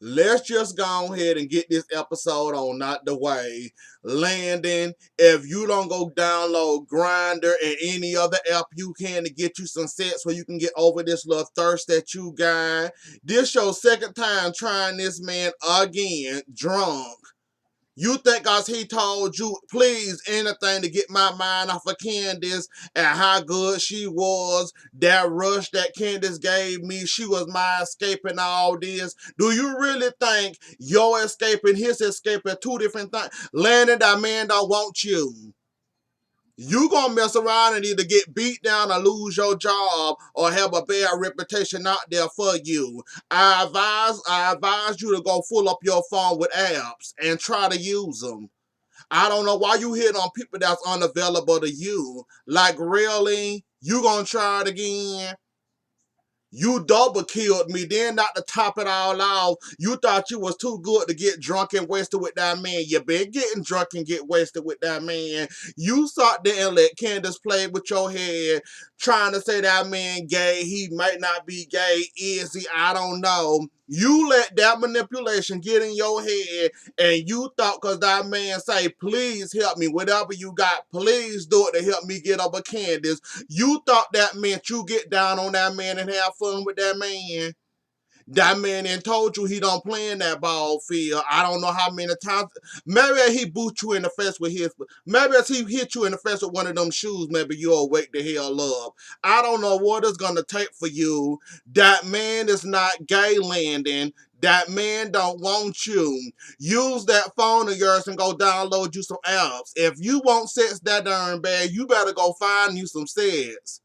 let's just go ahead and get this episode on out the way. Landon, if you don't go download Grinder and any other app you can to get you some sex where you can get over this little thirst that you got. This your second time trying this man again, drunk. You think cause he told you, please, anything to get my mind off of Candace and how good she was, that rush that Candace gave me, she was my escape and all this. Do you really think your escape and his escape are two different things? Landon, that man don't want you. You gonna mess around and either get beat down or lose your job or have a bad reputation out there for you. I advise you to go full up your phone with apps and try to use them. I don't know why you hit on people that's unavailable to you. Like really, you gonna try it again? You double killed me. Then not to top it all off, you thought you was too good to get drunk and wasted with that man. You been getting drunk and get wasted with that man. You sat there and let Candace play with your head, trying to say that man gay. He might not be gay. Is he? I don't know. You let that manipulation get in your head, and you thought because that man say, please help me, whatever you got, please do it to help me get over Candace. You thought that meant you get down on that man and have fun with that man. That man then told you he don't play in that ball field. I don't know how many times. Maybe he boot you in the face with his. Maybe as he hit you in the face with one of them shoes, maybe you'll wake the hell up. I don't know what it's gonna take for you. That man is not gay, Landon. That man don't want you. Use that phone of yours and go download you some apps. If you want sex that darn bad, you better go find you some sex.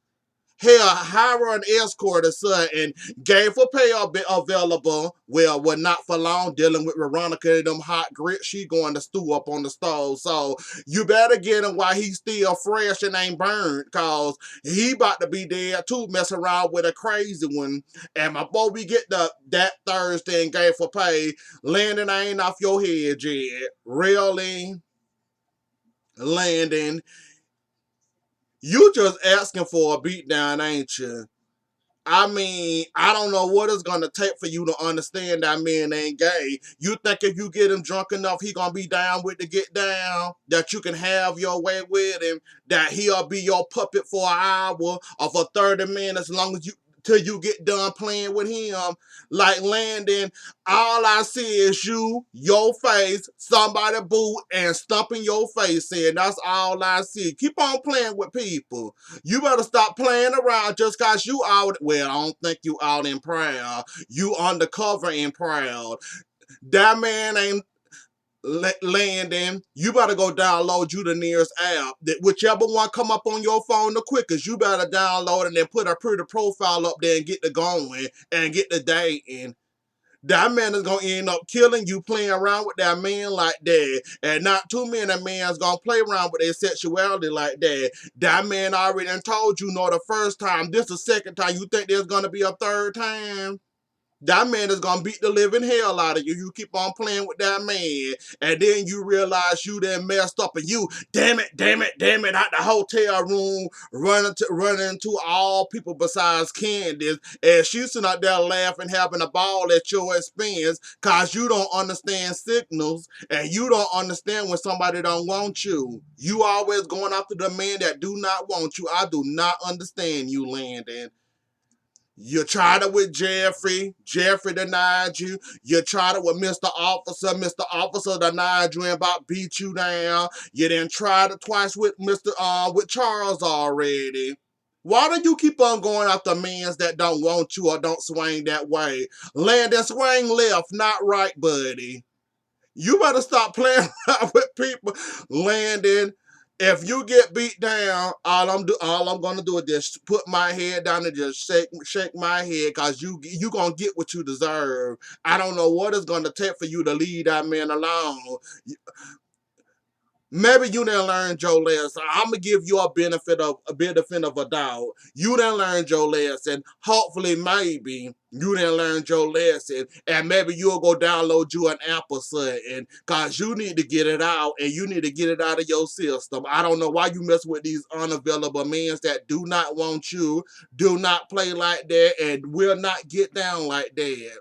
Hell, hire an escort or something. Game for pay available. Well, not for long. Dealing with Veronica and them hot grits, she going to stew up on the stove. So you better get him while he's still fresh and ain't burned, cause he about to be dead too, messing around with a crazy one. And before we get that Thursday and game for pay, Landon ain't off your head yet. Really, Landon. You just asking for a beatdown, ain't you? I mean, I don't know what it's gonna take for you to understand that man ain't gay. You think if you get him drunk enough, he gonna be down with the get down? That you can have your way with him? That he'll be your puppet for an hour or for 30 minutes, as long as you till you get done playing with him? Like Landon, all I see is you, your face, somebody boot, and stumping your face in. That's all I see. Keep on playing with people. You better stop playing around just cause you out. Well, I don't think you out in proud. You undercover in proud. That man ain't Landon. You better go download you the nearest app. That whichever one come up on your phone the quickest, you better download and then put a pretty profile up there and get the going and get the dating. That man is gonna end up killing you playing around with that man like that. And not too many men's gonna play around with their sexuality like that. That man already done told you no the first time. This the second time. You think there's gonna be a third time? That man is gonna beat the living hell out of you. You keep on playing with that man, and then you realize you done messed up, and you, damn it, damn it, damn it, out the hotel room, running into all people besides Candace, and she's sitting out there laughing, having a ball at your expense, cause you don't understand signals, and you don't understand when somebody don't want you. You always going after the man that do not want you. I do not understand you, Landon. You tried it with Jeffrey. Jeffrey denied you. You tried it with Mr. Officer. Mr. Officer denied you and about beat you down. You then tried it twice with with Charles already. Why do you keep on going after mans that don't want you or don't swing that way? Landon, swing left, not right, buddy. You better stop playing around with people, Landon. If you get beat down, all I'm gonna do is just put my head down and just shake my head, cause you gonna get what you deserve. I don't know what it's gonna take for you to leave that man alone. Maybe you didn't learn your lesson. I'm gonna give you a benefit of a doubt. You didn't learn your lesson. Hopefully, maybe you didn't learn your lesson, and maybe you'll go download you an app or something, cause you need to get it out, and you need to get it out of your system. I don't know why you mess with these unavailable men that do not want you, do not play like that, and will not get down like that.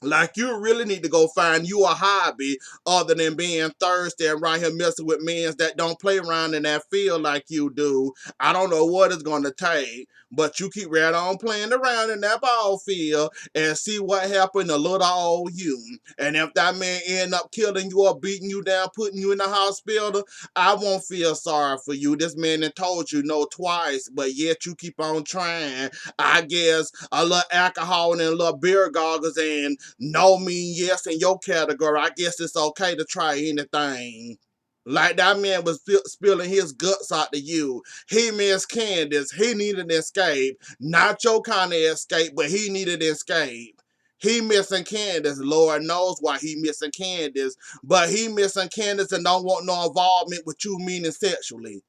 Like, you really need to go find you a hobby other than being thirsty and right here messing with men that don't play around in that field like you do. I don't know what it's going to take, but you keep right on playing around in that ball field and see what happened to little old you. And if that man end up killing you or beating you down, putting you in the hospital, I won't feel sorry for you. This man that told you no twice, but yet you keep on trying. I guess a little alcohol and a little beer goggles and no mean yes in your category. I guess it's okay to try anything. Like, that man was spilling his guts out to you. He missed Candace. He needed an escape. Not your kind of escape, but he needed an escape. He missing Candace. Lord knows why he missing Candace. But he missing Candace and don't want no involvement with you, meaning sexually.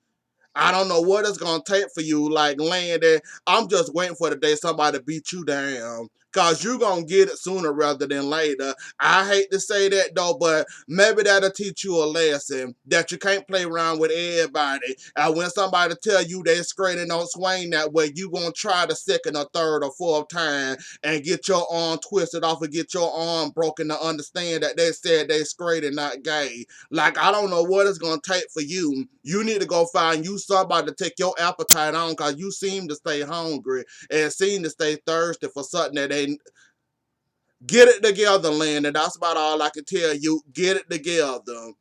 I don't know what it's gonna take for you, like Landon. I'm just waiting for the day somebody beat you down. Cause you gonna get it sooner rather than later. I hate to say that though, but maybe that'll teach you a lesson that you can't play around with everybody. And when somebody tell you they straight and don't swing that way, you gonna try the second or third or fourth time and get your arm twisted off and get your arm broken to understand that they said they straight and not gay. Like, I don't know what it's gonna take for you. You need to go find you somebody to take your appetite on, because you seem to stay hungry and seem to stay thirsty for something that ain't. Get it together, Landon. That's about all I can tell you. Get it together.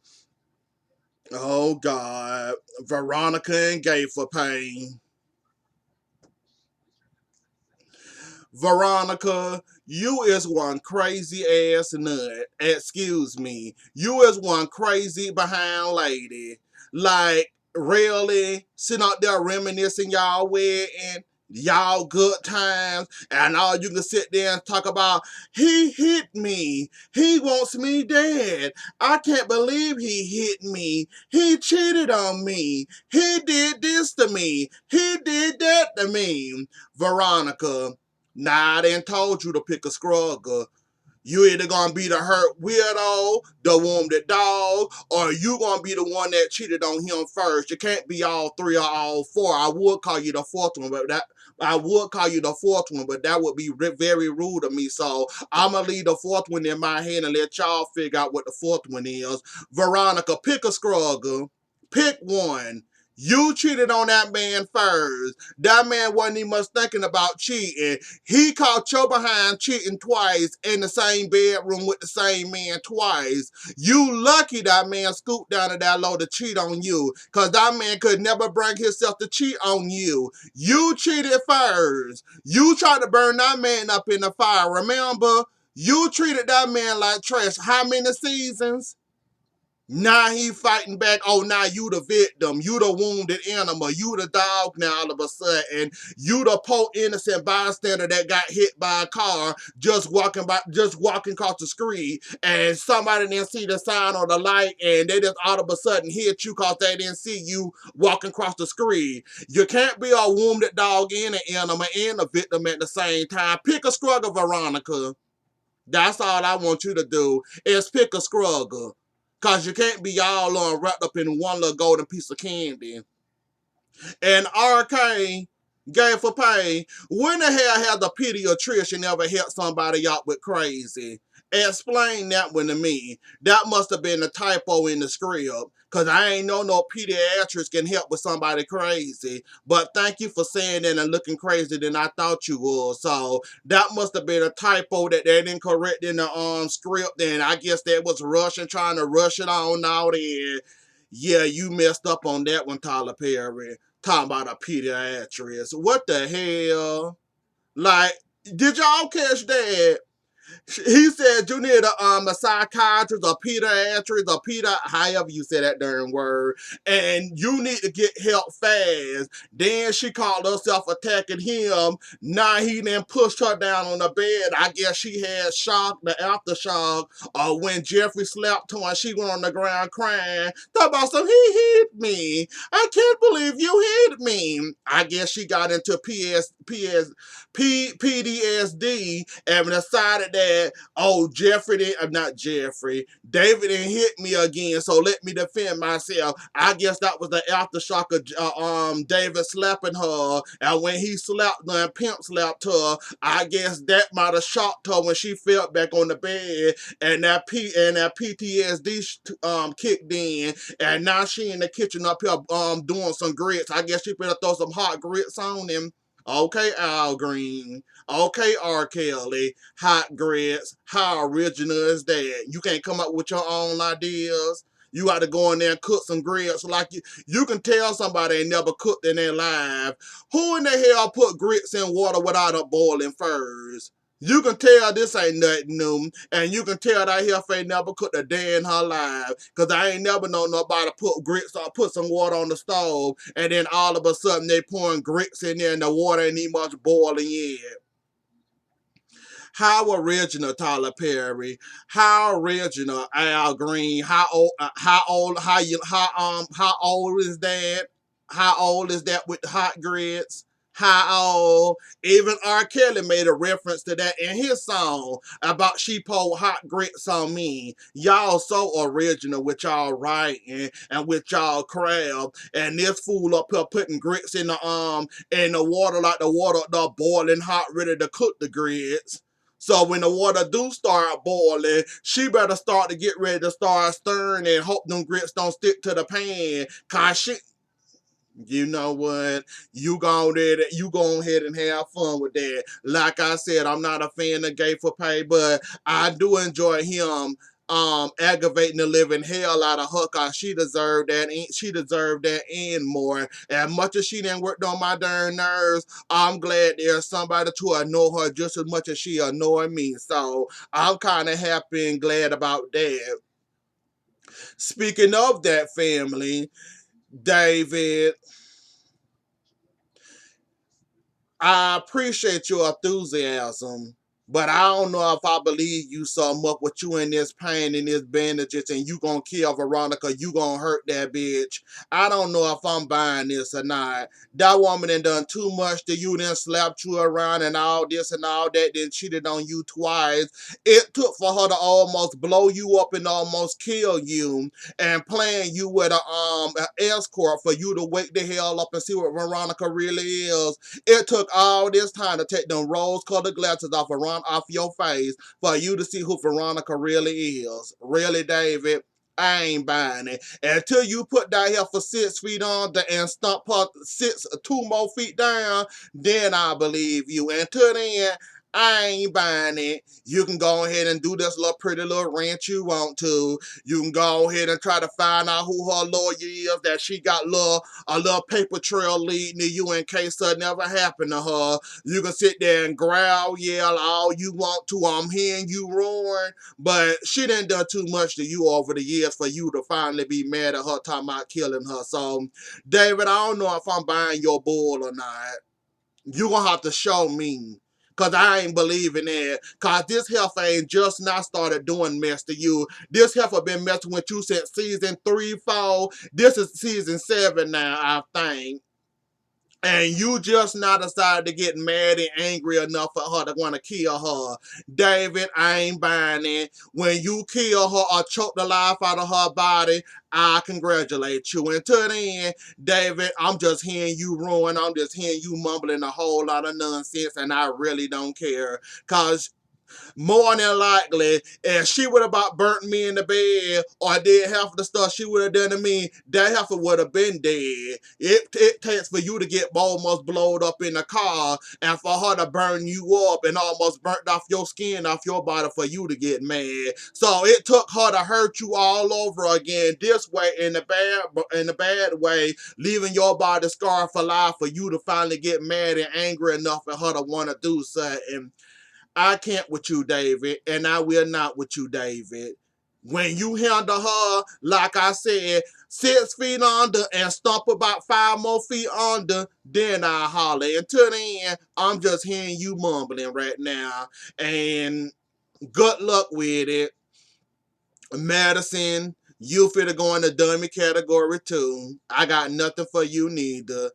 Oh God. Veronica and Gay for pain. Veronica, you is one crazy ass nut. Excuse me. You is one crazy behind lady. Like, really? Sitting out there reminiscing y'all wedding, y'all good times, and all you can sit there and talk about, he hit me. He wants me dead. I can't believe he hit me. He cheated on me. He did this to me. He did that to me. Veronica, nah, I didn't told you to pick a scrugger. You either gonna be the hurt weirdo, the wounded dog, or you gonna be the one that cheated on him first. You can't be all three or all four. I would call you the fourth one, but that would be very rude of me. So I'ma leave the fourth one in my hand and let y'all figure out what the fourth one is. Veronica, pick a scrugger. Pick one. You cheated on that man first. That man wasn't even much thinking about cheating. He caught your behind cheating twice in the same bedroom with the same man twice. You lucky that man scooped down to that low to cheat on you, because that man could never bring himself to cheat on you. You cheated first. You tried to burn that man up in the fire. Remember? You treated that man like trash. How many seasons? Now he fighting back. Oh, now you the victim. You the wounded animal. You the dog now all of a sudden. You the poor innocent bystander that got hit by a car just walking across the street, and somebody didn't see the sign or the light and they just all of a sudden hit you because they didn't see you walking across the street. You can't be a wounded dog and an animal and a victim at the same time. Pick a struggle, Veronica. That's all I want you to do is pick a struggle. Cause you can't be all on wrapped up in one little golden piece of candy. And RK, Game for Pain, when the hell has the pediatrician ever helped somebody out with crazy? Explain that one to me. That must have been a typo in the script. Cause I ain't know no pediatrician can help with somebody crazy. But thank you for saying that and looking crazier than I thought you would. So that must have been a typo that they didn't correct in the script. And I guess they was rushing, trying to rush it on out there. Yeah, you messed up on that one, Tyler Perry. Talking about a pediatrician. What the hell? Like, did y'all catch that? He said you need a psychiatrist, a pediatrist, a however you say that darn word, and you need to get help fast. Then she called herself attacking him. Now he then pushed her down on the bed. I guess she had shock, the aftershock, or when Jeffrey slapped her and she went on the ground crying. Talk about some, he hit me. I can't believe you hit me. I guess she got into PTSD and decided that, oh, Jeffrey didn't, not Jeffrey, David didn't hit me again, so let me defend myself. I guess that was the aftershock of David slapping her, and when he slapped her and pimp slapped her, I guess that might have shocked her when she fell back on the bed, and that PTSD kicked in, and now she in the kitchen up here doing some grits. I guess she better throw some hot grits on him. Okay, Al Green. Okay, R. Kelly. Hot grits. How original is that? You can't come up with your own ideas. You got to go in there and cook some grits. Like you can tell somebody ain't never cooked in their life. Who in the hell put grits in water without it boiling first? You can tell this ain't nothing new, and you can tell that heifer ain't never cooked a day in her life, cause I ain't never known nobody put grits or put some water on the stove, and then all of a sudden they pouring grits in there, and the water ain't even much boiling yet. How original, Tyler Perry? How original, Al Green? How old? How old is that? How old is that with hot grits? How old? Even R. Kelly made a reference to that in his song about she poured hot grits on me. Y'all so original with y'all writing and with y'all craft. And this fool up here putting grits in the water like the water the boiling hot, ready to cook the grits. So when the water do start boiling, she better start to get ready to start stirring and hope them grits don't stick to the pan. Cause she, you know what? You go ahead and have fun with that. Like I said, I'm not a fan of Gay for Pay, but I do enjoy him aggravating the living hell out of her, cause she deserved that. She deserved that and more. As much as she done worked on my darn nerves, I'm glad there's somebody to annoy her just as much as she annoyed me. So I'm kind of happy and glad about that. Speaking of that family, David, I appreciate your enthusiasm, but I don't know if I believe you so much with you in this pain and this bandages and you gonna kill Veronica, you gonna hurt that bitch. I don't know if I'm buying this or not. That woman done too much to you, then slapped you around and all this and all that, then cheated on you twice. It took for her to almost blow you up and almost kill you and playing you with an escort for you to wake the hell up and see what Veronica really is. It took all this time to take them rose-colored glasses off your face for you to see who Veronica really is. Really, David? I ain't buying it. Until you put that here for 6 feet under and stump her 2 more feet down, then I believe you. Until then, I ain't buying it. You can go ahead and do this little pretty little rant you want to. You can go ahead and try to find out who her lawyer is, that she got a little paper trail leading to you in case something never happened to her. You can sit there and growl, yell all you want to. I'm hearing you roaring, but she done too much to you over the years for you to finally be mad at her talking about killing her. So, David, I don't know if I'm buying your bull or not. You gonna have to show me. Cause I ain't believing it. Cause this heifer ain't just now started doing mess to you. This heifer been messing with you since season 3, 4. This is season 7 now, I think. And you just now decided to get mad and angry enough for her to want to kill her. David, I ain't buying it. When you kill her or choke the life out of her body, I congratulate you. Until then, David, I'm just hearing you ruin. I'm just hearing you mumbling a whole lot of nonsense, and I really don't care. Cause more than likely, if she would have about burnt me in the bed or did half of the stuff she would have done to me, that heifer would have been dead. It takes for you to get almost blowed up in the car and for her to burn you up and almost burnt off your skin off your body for you to get mad. So it took her to hurt you all over again this way in the bad way, leaving your body scarred for life for you to finally get mad and angry enough for her to want to do something. I can't with you, David, and I will not with you, David. When you handle her, like I said, 6 feet under and stomp about 5 more feet under, then I holler. Until then, I'm just hearing you mumbling right now. And good luck with it. Madison, you finna go in the dummy category too. I got nothing for you neither.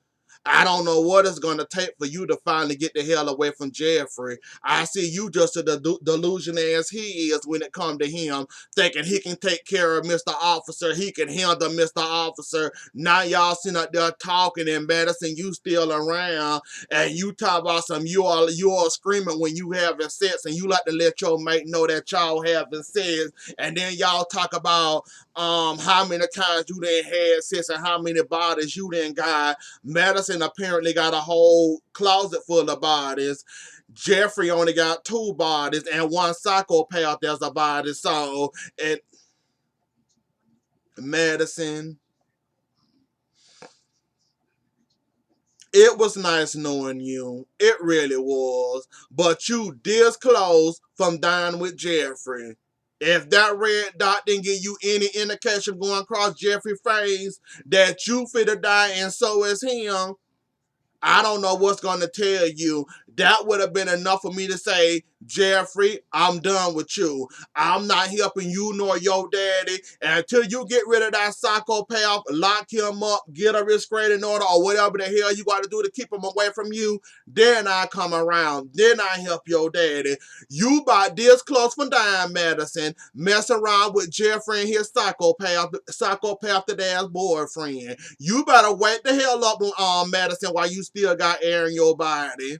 I don't know what it's going to take for you to finally get the hell away from Jeffrey. I see you just as delusional as he is when it comes to him, thinking he can take care of Mr. Officer, he can handle Mr. Officer. Now y'all sitting up there talking and Madison, you still around, and you talk about you all screaming when you having sex, and you like to let your mate know that y'all having sex, and then y'all talk about how many times you done had sex and how many bodies you done got. Madison apparently got a whole closet full of bodies. Jeffrey only got 2 bodies and 1 psychopath as a body. So, and Madison, it was nice knowing you. It really was. But you this close from dying with Jeffrey. If that red dot didn't give you any indication going across Jeffrey's face that you finna die and so is him, I don't know what's going to tell you. That would have been enough for me to say, Jeffrey, I'm done with you. I'm not helping you nor your daddy. And until you get rid of that psychopath, lock him up, get a restraining order, or whatever the hell you got to do to keep him away from you, then I come around. Then I help your daddy. You about this close from dying, Madison, messing around with Jeffrey and his psychopathic ass boyfriend. You better wake the hell up, Madison, while you still got air in your body.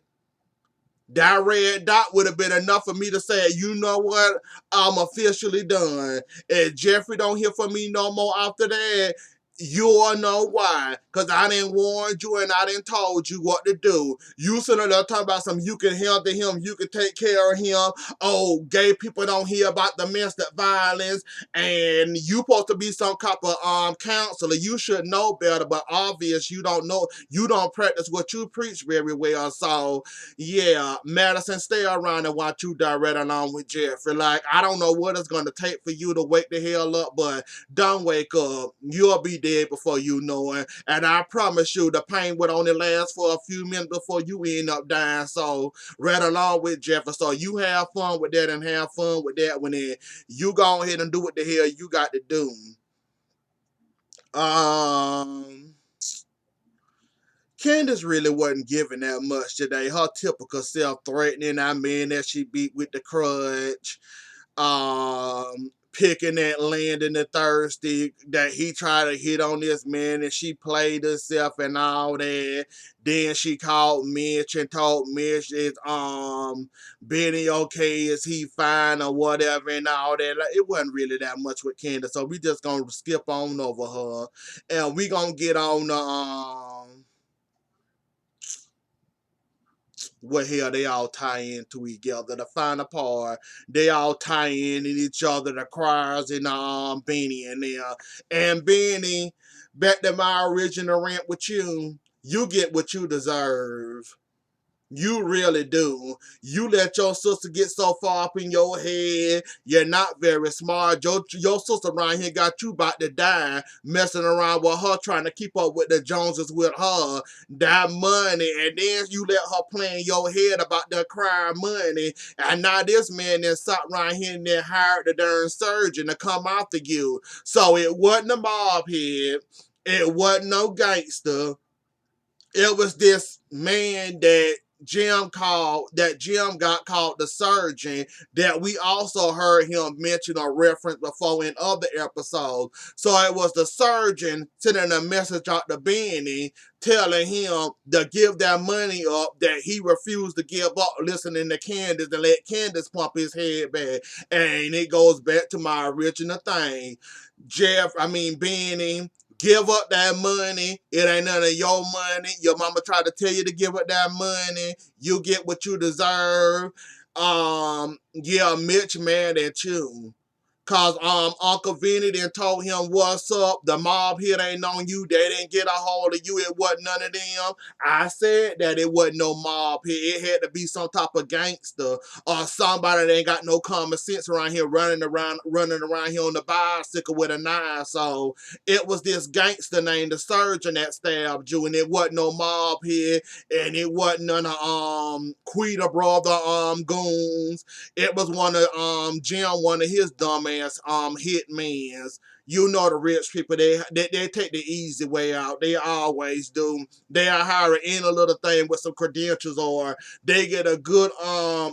That red dot would have been enough for me to say, you know what? I'm officially done. If Jeffrey don't hear from me no more after that, you'll know why. Because I didn't warn you and I didn't told you what to do. You sitting there talking about something, you can handle him, you can take care of him. Oh, gay people don't hear about domestic violence. And you supposed to be some type of counselor. You should know better, but obvious you don't know. You don't practice what you preach very well. So, yeah, Madison, stay around and watch you die right along with Jeffrey. Like, I don't know what it's going to take for you to wake the hell up, but don't wake up. You'll be dead before you know it. And I promise you, the pain would only last for a few minutes before you end up dying. So, right along with Jeffrey. So, you have fun with that and have fun with that one. Then you go ahead and do what the hell you got to do. Um... Candace really wasn't giving that much today. Her typical self-threatening, I mean, that she beat with the crutch, picking at Landon the thirsty, that he tried to hit on this man and she played herself and all that. Then she called Mitch and told Mitch is Benny okay, is he fine or whatever and all that. Like, it wasn't really that much with Candace, so we just gonna skip on over her and we gonna get on the what hell they all tie into each other. The final part, they all tie in each other, the choirs and Beanie and there. And Beanie, back to my original rant with you get what you deserve. You really do. You let your sister get so far up in your head. You're not very smart. Your sister around here got you about to die, messing around with her, trying to keep up with the Joneses with her. That money. And then you let her play in your head about the crime money. And now this man then sat around here and then hired the darn surgeon to come after you. So it wasn't a mob head. It wasn't no gangster. It was this man that Jim got called the surgeon, that we also heard him mention or reference before in other episodes. So it was the surgeon sending a message out to Benny telling him to give that money up that he refused to give up, listening to Candace and let Candace pump his head back. And it goes back to my original thing. Benny, give up that money. It ain't none of your money. Your mama tried to tell you to give up that money. You get what you deserve. Yeah, Mitch mad at you. Cause Uncle Vinny then told him what's up. The mob hit ain't on you. They didn't get a hold of you. It wasn't none of them. I said that it wasn't no mob hit. It had to be some type of gangster or somebody that ain't got no common sense around here running around here on the bicycle with a knife. So it was this gangster named the surgeon that stabbed you, and it wasn't no mob hit, and it wasn't none of Quita brother goons. It was one of Jim, one of his dumb romance hitmans. You know the rich people, they take the easy way out. They always do. They are hiring any little thing with some credentials, or they get a good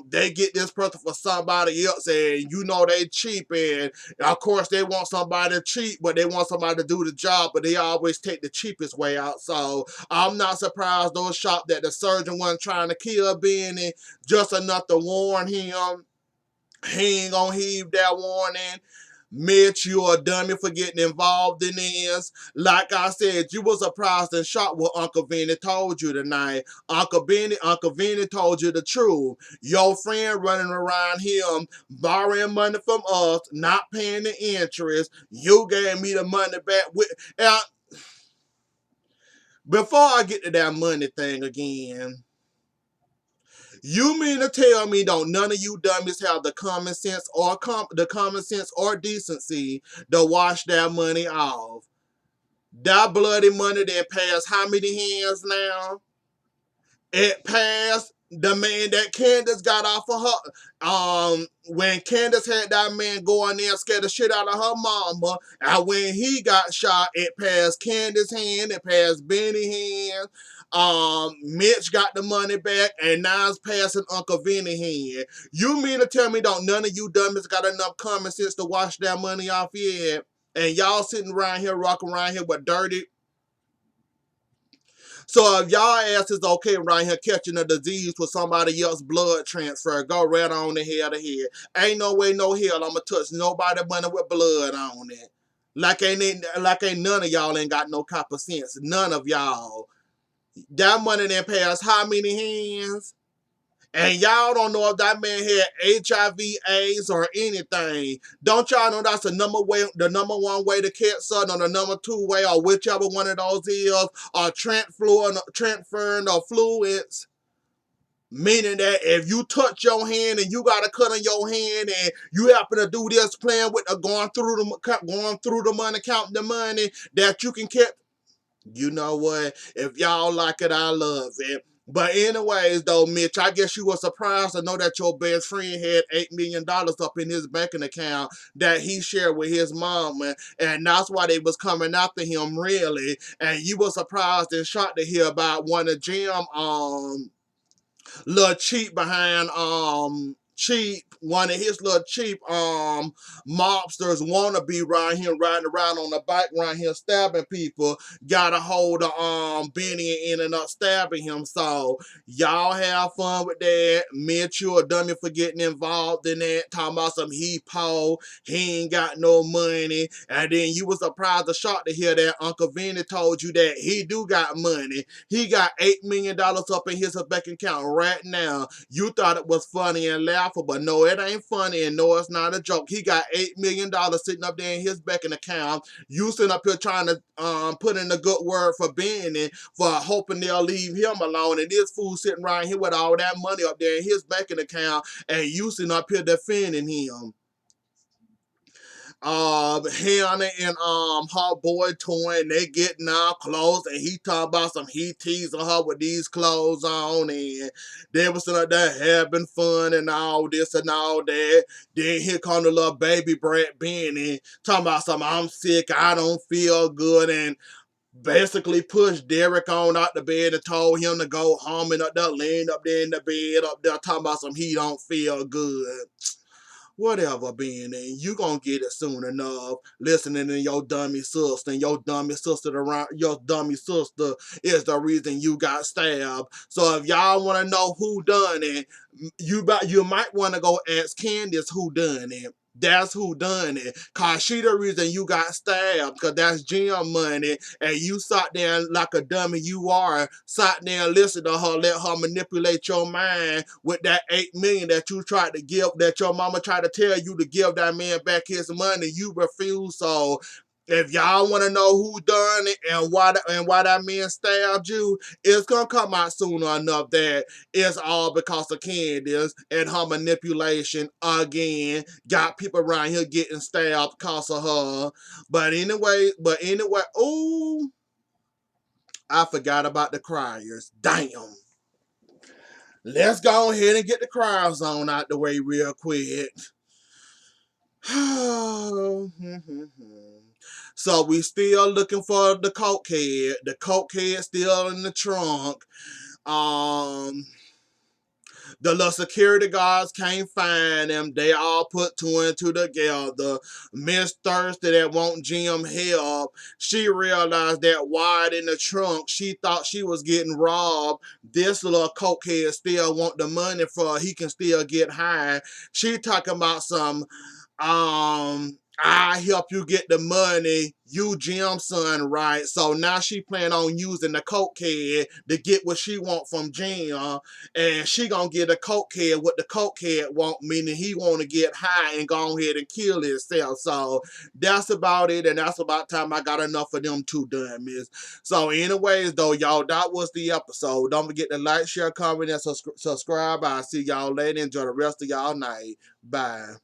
they get this person for somebody else, and you know they cheap, and of course they want somebody cheap, but they want somebody to do the job, but they always take the cheapest way out. So I'm not surprised those shocked that the surgeon wasn't trying to kill Benny, just enough to warn him. He ain't gonna heed that warning. Mitch, you a dummy for getting involved in this. Like I said, you was surprised and shocked what Uncle Vinny told you tonight. Uncle Vinny told you the truth. Your friend running around him, borrowing money from us, not paying the interest. You gave me the money back with. Uh, Before I get to that money thing again, you mean to tell me don't none of you dummies have the common sense or decency to wash that money off? That bloody money that passed how many hands now? It passed the man that Candace got off of her. When Candace had that man go in there and scare the shit out of her mama, and when he got shot, it passed Candace's hand, it passed Benny's hand. Mitch got the money back, and now it's passing Uncle Vinny hand. You mean to tell me don't none of you dummies got enough common sense to wash that money off yet? And y'all sitting around here, rocking around here with dirty. So if y'all ass is okay right here catching a disease with somebody else's blood transfer, go right on the head to head. Ain't no way, no hell I'ma touch nobody money with blood on it. Like ain't none of y'all ain't got no copper sense. None of y'all. That money then passed how many hands? And y'all don't know if that man had HIV, AIDS, or anything. Don't y'all know that's the number one way to catch something, or the number two way, or whichever one of those is, or transferring of fluids? Meaning that if you touch your hand and you got a cut on your hand and you happen to do this playing with going through the money, counting the money, that you can catch. You know what? If y'all like it, I love it. But anyways, though, Mitch, I guess you were surprised to know that your best friend had $8 million up in his banking account that he shared with his mom, and that's why they was coming after him, really. And you were surprised and shocked to hear about one of Jim little cheap behind cheap one of his little cheap mobsters wanna be around here riding around on the bike around here stabbing people, got a hold of Benny and ended up stabbing him. So y'all have fun with that. Mitch, you a dummy for getting involved in that, talking about some he po, he ain't got no money, and then you was surprised or shocked to hear that Uncle Vinny told you that he do got money. He got $8 million up in his bank account right now. You thought it was funny and laughable, but no, it ain't funny, and no, it's not a joke. He got $8 million sitting up there in his bank account. You sitting up here trying to put in a good word for Benny, for hoping they'll leave him alone, and this fool sitting right here with all that money up there in his bank account, and you sitting up here defending him. Hannah and her boy toy, and they getting all clothes, and he talking about some he teasing her with these clothes on, and they was sitting up there having fun and all this and all that. Then here come the little baby Brad Benny talking about something, I'm sick, I don't feel good, and basically pushed Derek on out the bed and told him to go home, and up there laying up there in the bed up there talking about some he don't feel good. Whatever, Benny, you gonna get it soon enough. Listening to your dummy sister, and your dummy sister is the reason you got stabbed. So if y'all wanna know who done it, you might wanna go ask Candace who done it. That's who done it. Cause she the reason you got stabbed. Cause that's Jim money. And you sat there like a dummy you are. Sat there and listened to her, let her manipulate your mind with that $8 million that you tried to give, that your mama tried to tell you to give that man back his money. You refused. So if y'all want to know who done it and why that man stabbed you, it's gonna come out sooner enough that it's all because of Candace and her manipulation again. Got people around here getting stabbed because of her. But anyway, ooh, I forgot about the criers. Damn. Let's go ahead and get the criers on out the way real quick. So we still looking for the cokehead. The cokehead still in the trunk. Um, the little security guards can't find him. They all put two and two together. Miss Thirsty that want Jim help. She realized that wide in the trunk, she thought she was getting robbed. This little cokehead still want the money for he can still get high. She talking about some I help you get the money, you Jim son, right? So now she plan on using the cokehead to get what she want from Jim, and she gonna get a cokehead what the cokehead want, meaning he want to get high and go ahead and kill himself. So that's about it, and that's about time I got enough of them two done, miss. So anyways, though, y'all, that was the episode. Don't forget to like, share, comment, and subscribe. I'll see y'all later. Enjoy the rest of y'all night. Bye.